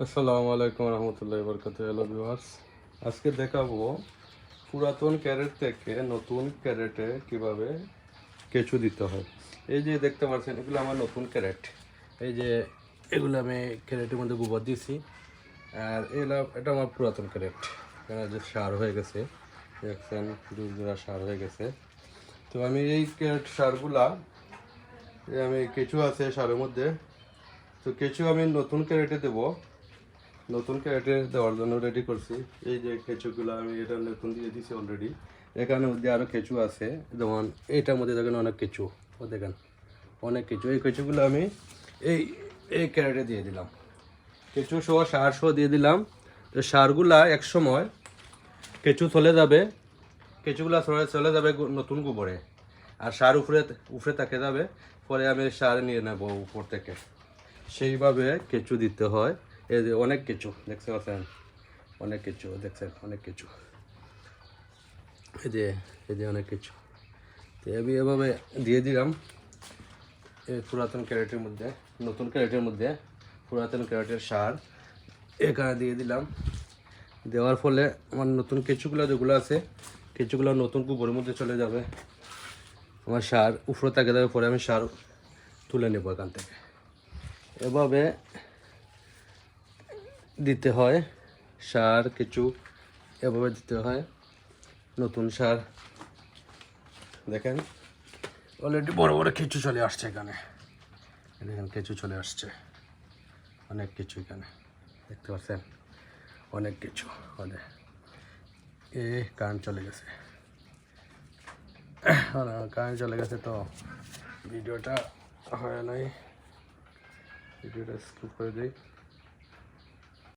আসসালামু আলাইকুম রহমতুল্লাহি বরকাতুহু। হ্যালো ভিউয়ার্স, আজকে দেখাবো পুরাতন ক্যারেট থেকে নতুন ক্যারেটে কিভাবে কেঁচু দিতে হয়। এই যে দেখতে পাচ্ছেন, এগুলো আমার নতুন ক্যারেট। এই যে এগুলো আমি ক্যারেটের মধ্যে গোবর দিয়েছি, আর এটা আমার পুরাতন ক্যারেট। এখানে যে সার হয়ে গেছে, দেখছেন জোড়া সার হয়ে গেছে। তো আমি এই ক্যারেট সারগুলা আমি কেঁচু আছে সারের মধ্যে, তো কেঁচু আমি নতুন ক্যারেটে দেবো। নতুন ক্যারেটে দেওয়ার জন্য রেডি করছি। এই যে কেঁচুগুলো আমি এটা নতুন দিয়ে দিছি অলরেডি। এখানে মধ্যে আরও কেঁচু আছে, যেমন এইটার মধ্যে দেখেন অনেক কেঁচু, ও দেখেন অনেক কেঁচু। এই কেঁচুগুলো আমি এই এই ক্যারেটে দিয়ে দিলাম, কেঁচু সহ সার সহ দিয়ে দিলাম। তো সারগুলা এক সময় কেঁচু চলে যাবে, কেঁচুগুলা চলে যাবে নতুন গোবরে, আর সার উপরে উপরে থাকে যাবে। পরে আমি সার নিয়ে নেব উপর থেকে। সেইভাবে কেঁচু দিতে হয়। এই যে অনেক কেঁচু দেখতে পাচ্ছেন, অনেক কেঁচু দেখছেন, অনেক কেঁচু। এই যে অনেক কেঁচু। তো আমি এভাবে দিয়ে দিলাম এই পুরাতন ক্যারেটের মধ্যে, নতুন ক্যারেটের মধ্যে পুরাতন ক্যারেটের সার এখানে দিয়ে দিলাম। দেওয়ার ফলে আমার নতুন কেঁচুগুলো যেগুলো আছে, কেঁচুগুলো নতুন গোবরের মধ্যে চলে যাবে। আমার সার উপরে থাকে যাবে, পরে আমি সার তুলে নেব এখান থেকে। এভাবে দিতে হয় সার, কেঁচু এভাবে দিতে হয়। নতুন সার দেখেন অলরেডি বড় বড় কেঁচু চলে আসছে এখানে। দেখেন কেঁচু চলে আসছে, অনেক কিছু এখানে দেখতে পাচ্ছেন, অনেক কিছু। অনেক কারেন্ট চলে গেছে, কারেন্ট চলে গেছে, তো ভিডিওটা হয় নাই, ভিডিওটা স্কিপ করে দিই।